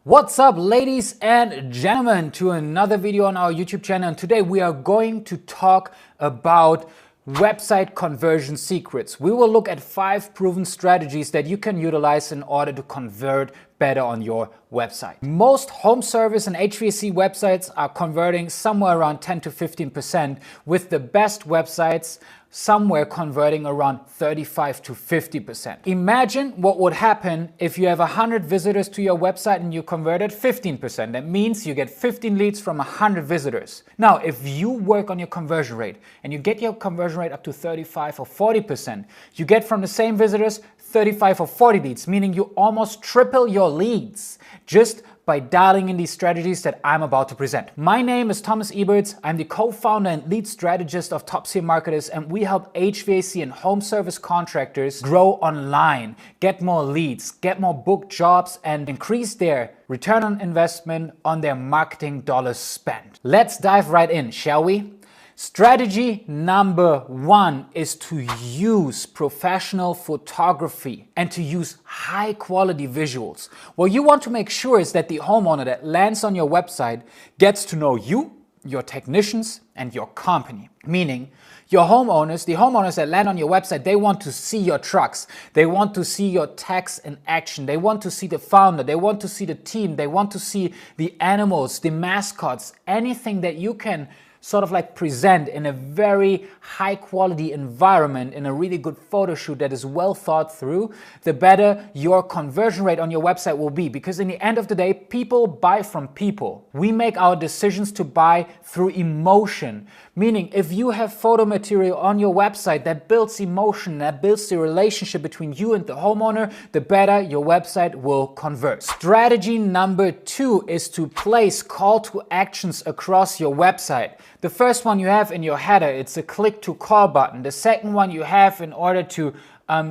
What's up, ladies and gentlemen, to another video on our YouTube channel. And today we are going to talk about website conversion secrets. We will look at 5 proven strategies that you can utilize in order to convert better on your website. Most home service and HVAC websites are converting somewhere around 10 to 15%, with the best websites somewhere converting around 35 to 50%. Imagine what would happen if you have 100 visitors to your website and you converted 15%. That means you get 15 leads from 100 visitors. Now, if you work on your conversion rate and you get your conversion rate up to 35 or 40%, you get from the same visitors 35 or 40 leads, meaning you almost triple your leads just by dialing in these strategies that I'm about to present. My name is Thomas Eberts. I'm the co-founder and lead strategist of Top Tier Marketers, and we help HVAC and home service contractors grow online, get more leads, get more booked jobs, and increase their return on investment on their marketing dollars spent. Let's dive right in, shall we? Strategy number 1 is to use professional photography and to use high quality visuals. What you want to make sure is that the homeowner that lands on your website gets to know you, your technicians, and your company. Meaning, the homeowners that land on your website, they want to see your trucks. They want to see your techs in action. They want to see the founder. They want to see the team. They want to see the animals, the mascots, anything that you can sort of like present in a very high quality environment, in a really good photo shoot that is well thought through, the better your conversion rate on your website will be. Because in the end of the day, people buy from people. We make our decisions to buy through emotion. Meaning, if you have photo material on your website that builds emotion, that builds the relationship between you and the homeowner, the better your website will convert. Strategy number 2 is to place call to actions across your website. The first one you have in your header, it's a click to call button. The second one you have in order to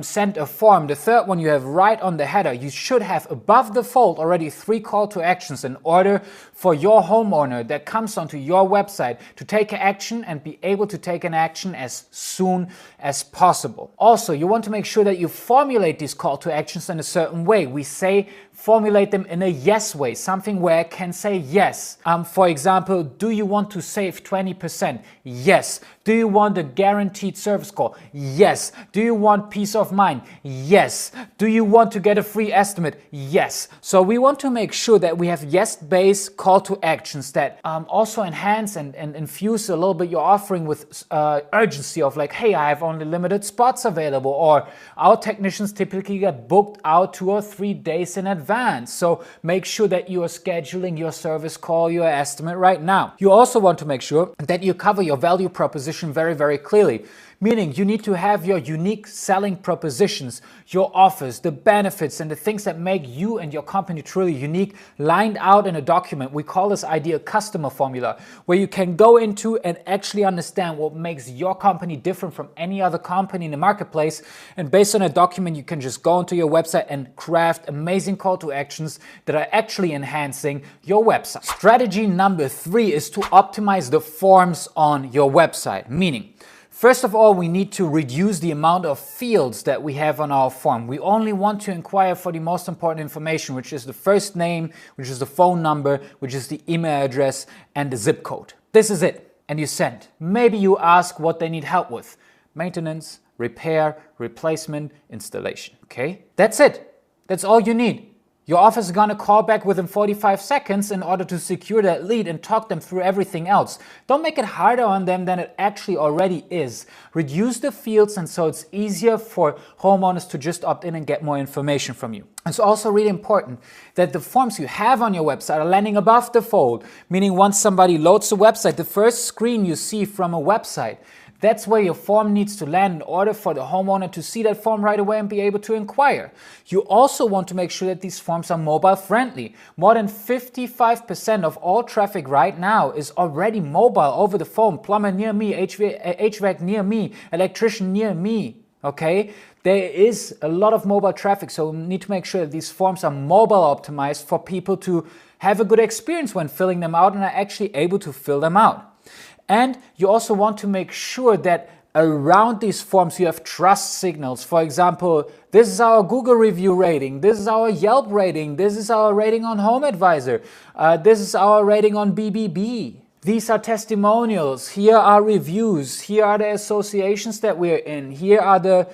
send a form. The third one you have right on the header. You should have above the fold already 3 call to actions in order for your homeowner that comes onto your website to take an action and be able to take an action as soon as possible. Also, you want to make sure that you formulate these call to actions in a certain way. We say formulate them in a yes way, something where I can say yes. For example, do you want to save 20%? Yes. Do you want a guaranteed service call? Yes. Do you want peace of mind? Yes. Do you want to get a free estimate? Yes. So we want to make sure that we have yes-based call to actions that also enhance and infuse a little bit your offering with urgency of like, hey, I have only limited spots available, or our technicians typically get booked out 2 or 3 days in advance. So make sure that you are scheduling your service call, your estimate right now. You also want to make sure that you cover your value proposition very, very clearly. Meaning you need to have your unique selling propositions, your offers, the benefits, and the things that make you and your company truly unique lined out in a document. We call this idea customer formula, where you can go into and actually understand what makes your company different from any other company in the marketplace. And based on a document, you can just go onto your website and craft amazing call to actions that are actually enhancing your website. Strategy number 3 is to optimize the forms on your website. Meaning, first of all, we need to reduce the amount of fields that we have on our form. We only want to inquire for the most important information, which is the first name, which is the phone number, which is the email address, and the zip code. This is it. And you send. Maybe you ask what they need help with. Maintenance, repair, replacement, installation. Okay? That's it. That's all you need. Your office is going to call back within 45 seconds in order to secure that lead and talk them through everything else. Don't make it harder on them than it actually already is. Reduce the fields, and so it's easier for homeowners to just opt in and get more information from you. It's also really important that the forms you have on your website are landing above the fold, meaning once somebody loads the website, the first screen you see from a website, that's where your form needs to land in order for the homeowner to see that form right away and be able to inquire. You also want to make sure that these forms are mobile friendly. More than 55% of all traffic right now is already mobile over the phone. Plumber near me, HVAC near me, electrician near me. Okay? There is a lot of mobile traffic, so we need to make sure that these forms are mobile optimized for people to have a good experience when filling them out and are actually able to fill them out. And you also want to make sure that around these forms you have trust signals. For example, this is our Google review rating, this is our Yelp rating, this is our rating on Home Advisor, this is our rating on BBB. These are testimonials, here are reviews, here are the associations that we're in, here are the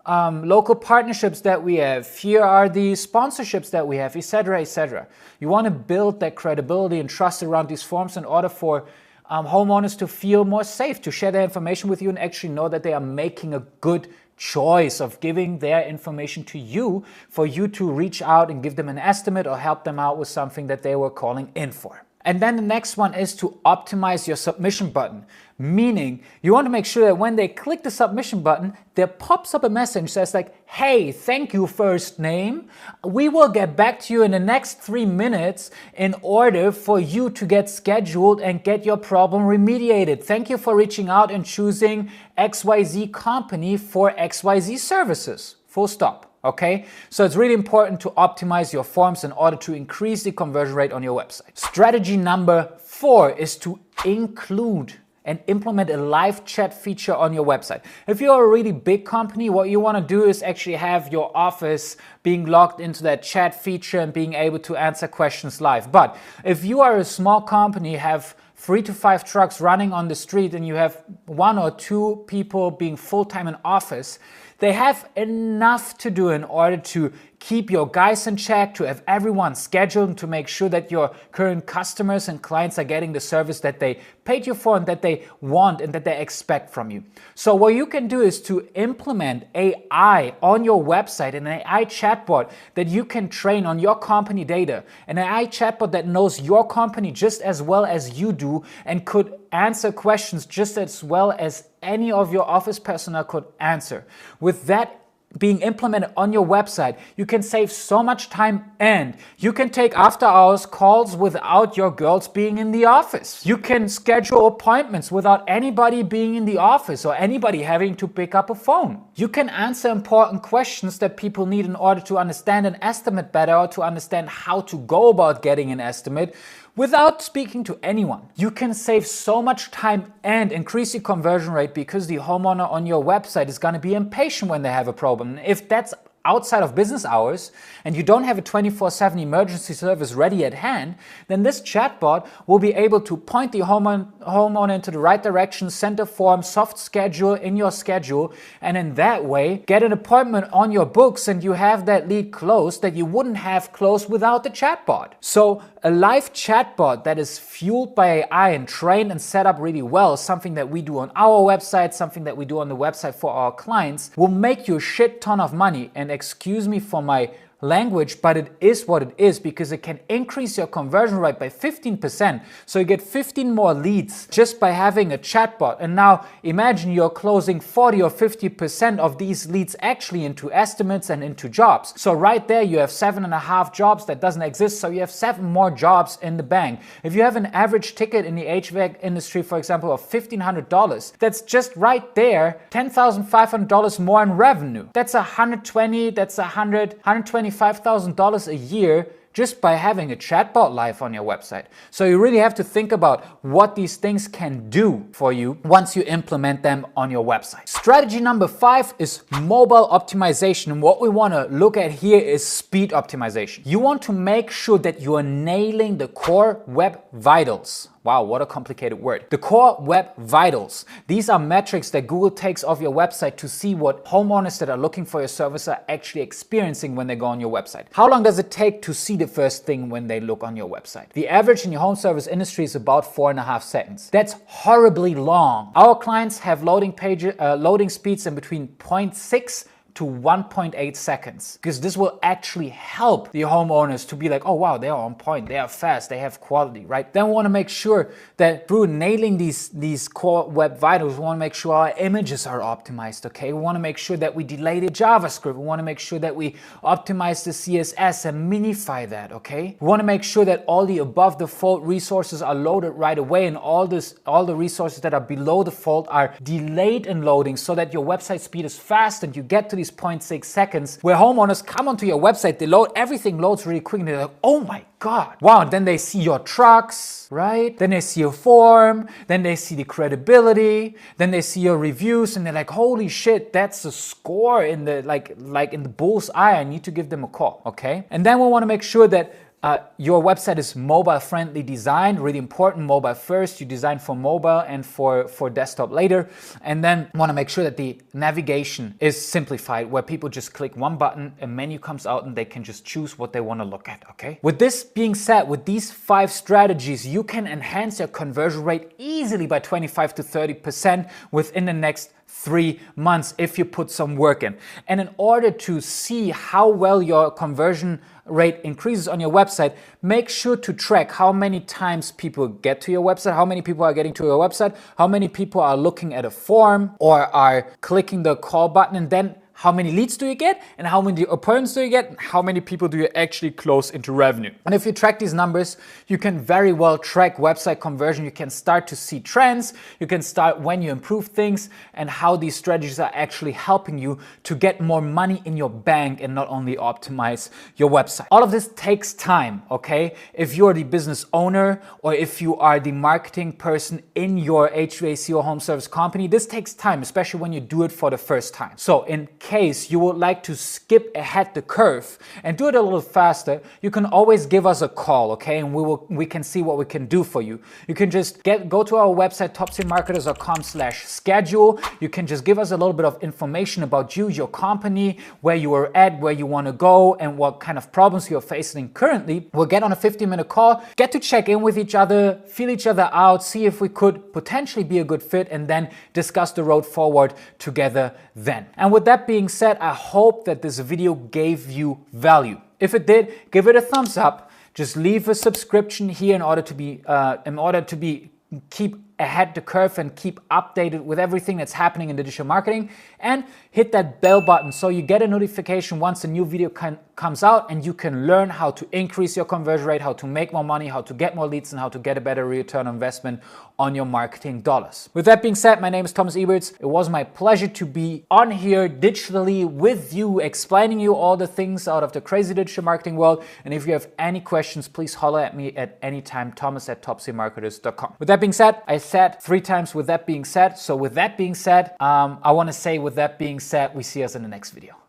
local partnerships that we have, here are the sponsorships that we have, etc., etc. You want to build that credibility and trust around these forms in order for homeowners to feel more safe, to share their information with you and actually know that they are making a good choice of giving their information to you for you to reach out and give them an estimate or help them out with something that they were calling in for. And then the next one is to optimize your submission button, meaning you want to make sure that when they click the submission button, there pops up a message that says like, hey, thank you first name. We will get back to you in the next 3 minutes in order for you to get scheduled and get your problem remediated. Thank you for reaching out and choosing XYZ company for XYZ services. Full stop. Okay, so it's really important to optimize your forms in order to increase the conversion rate on your website. Strategy number 4 is to include and implement a live chat feature on your website. If you're a really big company, what you want to do is actually have your office being logged into that chat feature and being able to answer questions live. But if you are a small company, have 3 to 5 trucks running on the street and you have 1 or 2 people being full-time in office, they have enough to do in order to keep your guys in check, to have everyone scheduled, and to make sure that your current customers and clients are getting the service that they paid you for and that they want and that they expect from you. So what you can do is to implement AI on your website, an AI chatbot that you can train on your company data, an AI chatbot that knows your company just as well as you do and could answer questions just as well as any of your office personnel could answer. With that being implemented on your website, you can save so much time and you can take after hours calls without your girls being in the office. You can schedule appointments without anybody being in the office or anybody having to pick up a phone. You can answer important questions that people need in order to understand an estimate better or to understand how to go about getting an estimate without speaking to anyone. You can save so much time and increase your conversion rate because the homeowner on your website is going to be impatient when they have a problem. If that's outside of business hours and you don't have a 24/7 emergency service ready at hand, then this chatbot will be able to point the homeowner into the right direction, send a form, soft schedule in your schedule, and in that way get an appointment on your books and you have that lead closed that you wouldn't have closed without the chatbot. So a live chatbot that is fueled by AI and trained and set up really well, something that we do on our website, something that we do on the website for our clients, will make you a shit ton of money. And excuse me for my language, but it is what it is because it can increase your conversion rate by 15%. So you get 15 more leads just by having a chatbot. And now imagine you're closing 40 or 50% of these leads actually into estimates and into jobs. So right there you have 7.5 jobs that doesn't exist. So you have 7 more jobs in the bank. If you have an average ticket in the HVAC industry, for example, of $1,500, that's just right there, $10,500 more in revenue. That's $125,000 a year just by having a chatbot live on your website. So you really have to think about what these things can do for you once you implement them on your website. Strategy number 5 is mobile optimization. And what we want to look at here is speed optimization. You want to make sure that you are nailing the core web vitals. Wow, what a complicated word. The core web vitals. These are metrics that Google takes off your website to see what homeowners that are looking for your service are actually experiencing when they go on your website. How long does it take to see the first thing when they look on your website? The average in your home service industry is about 4.5 seconds. That's horribly long. Our clients have loading speeds in between 0.6 to 1.8 seconds, because this will actually help the homeowners to be like, oh wow, they are on point, they are fast, they have quality, right? Then we want to make sure that through nailing these core web vitals, we want to make sure our images are optimized, okay? We want to make sure that we delay the JavaScript. We want to make sure that we optimize the CSS and minify that, okay? We want to make sure that all the above the fold resources are loaded right away and all the resources that are below the fold are delayed in loading so that your website speed is fast and you get to the these 0.6 seconds where homeowners come onto your website, they load, everything loads really quick and they're like, oh my God. Wow, and then they see your trucks, right? Then they see your form, then they see the credibility, then they see your reviews and they're like, holy shit, that's a score in the, like in the bull's eye. I need to give them a call, okay? And then we want to make sure that your website is mobile-friendly designed, really important, mobile first. You design for mobile and for desktop later. And then want to make sure that the navigation is simplified, where people just click one button, a menu comes out and they can just choose what they want to look at, okay? With this being said, with these 5 strategies, you can enhance your conversion rate easily by 25 to 30% within the next 3 months if you put some work in. And in order to see how well your conversion rate increases on your website, make sure to track how many times people get to your website, how many people are getting to your website, how many people are looking at a form or are clicking the call button, and then how many leads do you get and how many appointments do you get and how many people do you actually close into revenue. And if you track these numbers, you can very well track website conversion. You can start to see trends. You can start when you improve things and how these strategies are actually helping you to get more money in your bank and not only optimize your website. All of this takes time, okay? If you're the business owner or if you are the marketing person in your HVAC or home service company, this takes time, especially when you do it for the first time. So in case you would like to skip ahead the curve and do it a little faster, you can always give us a call, okay? And we can see what we can do for you. You can just go to our website, topsealmarketers.com/schedule. You can just give us a little bit of information about you, your company, where you are at, where you want to go, and what kind of problems you're facing currently. We'll get on a 15-minute call, get to check in with each other, feel each other out, see if we could potentially be a good fit, and then discuss the road forward together then. And with that being said, I hope that this video gave you value. If it did, give it a thumbs up. Just leave a subscription here in order to keep ahead the curve and keep updated with everything that's happening in digital marketing, and hit that bell button so you get a notification once a new video comes out, and you can learn how to increase your conversion rate, how to make more money, how to get more leads, and how to get a better return on investment on your marketing dollars. With that being said, my name is Thomas Eberts. It was my pleasure to be on here digitally with you, explaining you all the things out of the crazy digital marketing world. And if you have any questions, please holler at me at any time, thomas@topsealmarketers.com. With that being said, I said 3 times with that being said. So with that being said, I want to say with that being said, we see us in the next video.